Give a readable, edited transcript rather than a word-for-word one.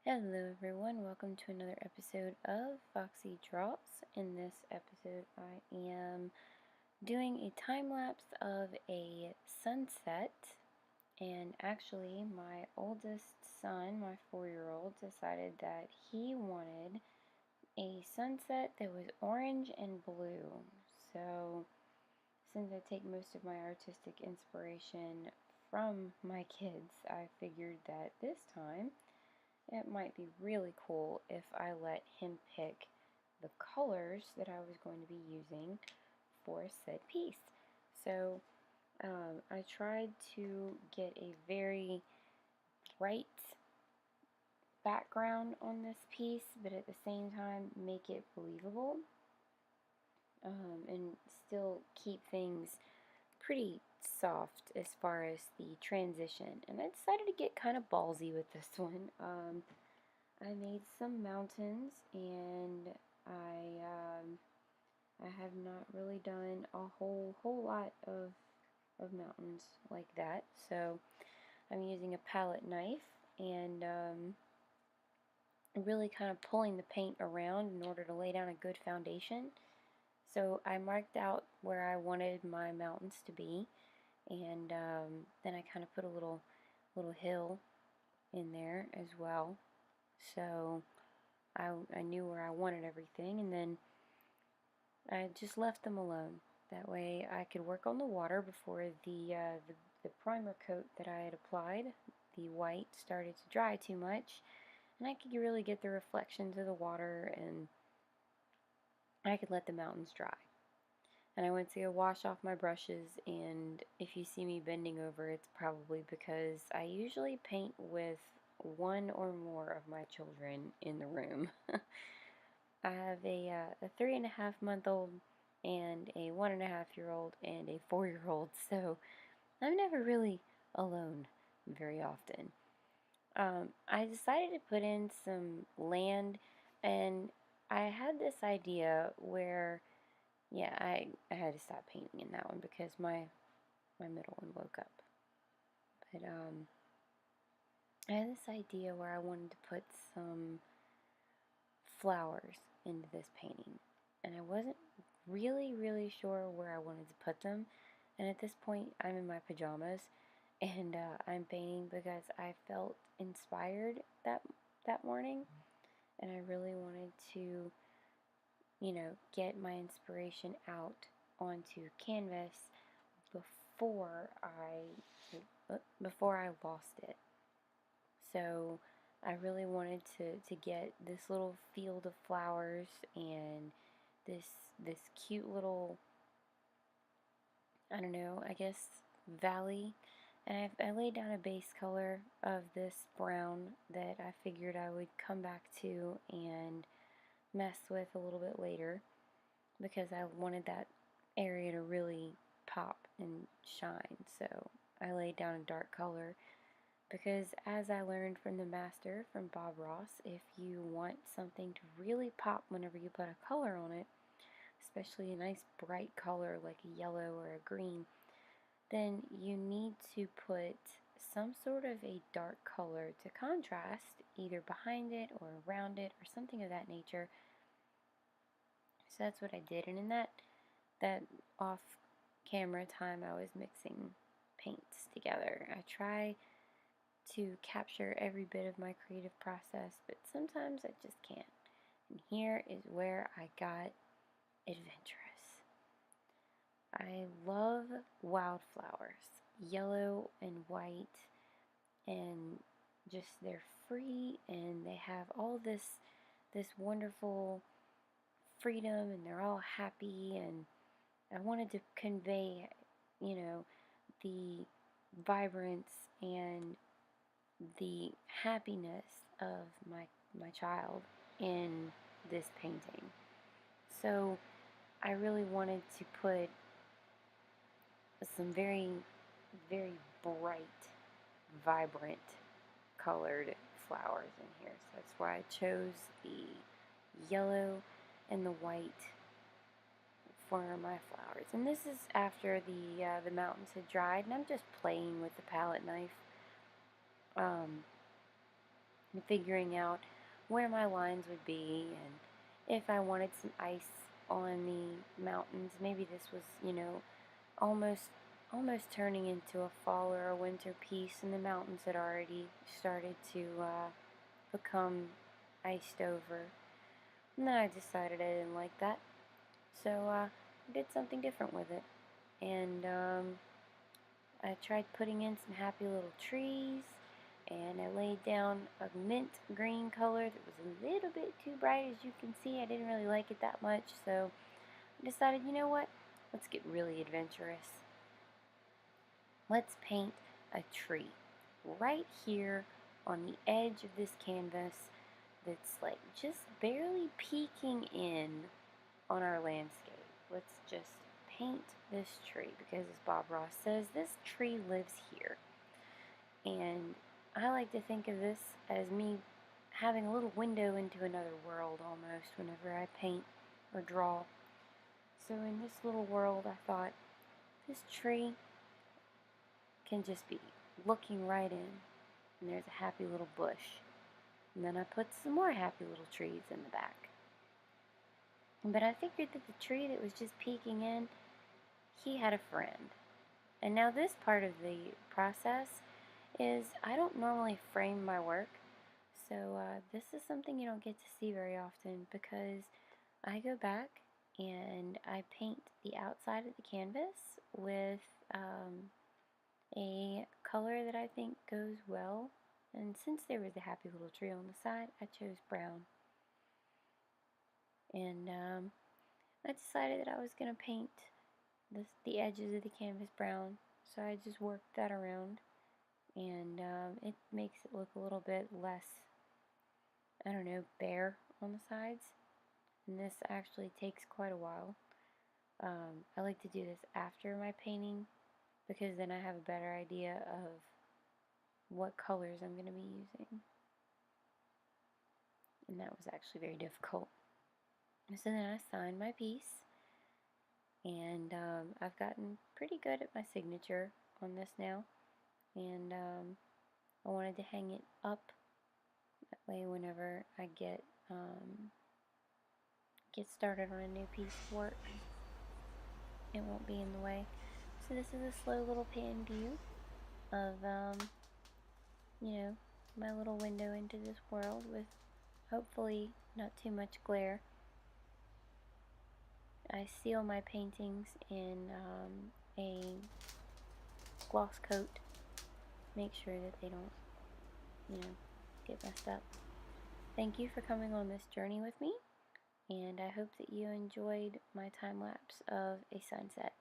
Hello everyone, welcome to another episode of Foxy Drops. In this episode I am doing a time lapse of a sunset, and actually my oldest son, my 4-year-old, decided that he wanted a sunset that was orange and blue. So since I take most of my artistic inspiration from my kids, I figured that this time it might be really cool if I let him pick the colors that I was going to be using for said piece. So I tried to get a very bright background on this piece, but at the same time make it believable, and still keep things pretty soft as far as the transition. And I decided to get kind of ballsy with this one. I made some mountains, and I have not really done a whole lot of mountains like that. So I'm using a palette knife and really kind of pulling the paint around in order to lay down a good foundation. So I marked out where I wanted my mountains to be, and then I kind of put a little hill in there as well. So I knew where I wanted everything, and then I just left them alone. That way I could work on the water before the primer coat that I had applied, the white, started to dry too much, and I could really get the reflections of the water, and I could let the mountains dry. And I went to go wash off my brushes, and if you see me bending over, it's probably because I usually paint with one or more of my children in the room. I have a 3.5-month-old and a 1.5-year-old and a 4-year-old, so I'm never really alone very often. I decided to put in some land, and I had this idea where, yeah, I had to stop painting in that one because my middle one woke up. But I had this idea where I wanted to put some flowers into this painting, and I wasn't really sure where I wanted to put them. And at this point I'm in my pajamas, and I'm painting because I felt inspired that morning, and I really wanted to, get my inspiration out onto canvas before I lost it. So I really wanted to get this little field of flowers and this cute little, I don't know, I guess valley. And I laid down a base color of this brown that I figured I would come back to and mess with a little bit later, because I wanted that area to really pop and shine. So I laid down a dark color because, as I learned from the master, from Bob Ross, if you want something to really pop whenever you put a color on it, especially a nice bright color like a yellow or a green, then you need to put some sort of a dark color to contrast either behind it or around it or something of that nature. So that's what I did, and in that off camera time I was mixing paints together. I try to capture every bit of my creative process, but sometimes I just can't. And here is where I got adventurous. I love wildflowers, yellow and white, and just they're free, and they have all this wonderful freedom, and they're all happy, and I wanted to convey, the vibrance and the happiness of my child in this painting. So I really wanted to put some very, very bright, vibrant colored flowers in here. So that's why I chose the yellow and the white for my flowers. And this is after the mountains had dried, and I'm just playing with the palette knife. and figuring out where my lines would be, and if I wanted some ice on the mountains. Maybe this was, almost turning into a fall or a winter piece, and the mountains had already started to become iced over. And then I decided I didn't like that, so I did something different with it. And I tried putting in some happy little trees, and I laid down a mint green color that was a little bit too bright, as you can see. I didn't really like it that much, so I decided, you know what, let's get really adventurous. Let's paint a tree right here on the edge of this canvas that's like just barely peeking in on our landscape. Let's just paint this tree because, as Bob Ross says, this tree lives here. And I like to think of this as me having a little window into another world almost whenever I paint or draw. So in this little world, I thought this tree can just be looking right in, and there's a happy little bush. And then I put some more happy little trees in the back. But I figured that the tree that was just peeking in, he had a friend. And now this part of the process is I don't normally frame my work, so this is something you don't get to see very often because I go back and I paint the outside of the canvas with a color that I think goes well. And since there was a happy little tree on the side, I chose brown. And I decided that I was going to paint the edges of the canvas brown, so I just worked that around, and it makes it look a little bit less, I don't know, bare on the sides. And this actually takes quite a while. I like to do this after my painting because then I have a better idea of what colors I'm going to be using. And that was actually very difficult. So then I signed my piece, and I've gotten pretty good at my signature on this now. And I wanted to hang it up that way whenever I get started on a new piece of work, it won't be in the way. So this is a slow little pan view of my little window into this world with hopefully not too much glare. I seal my paintings in a gloss coat, make sure that they don't, get messed up. Thank you for coming on this journey with me, and I hope that you enjoyed my time lapse of a sunset.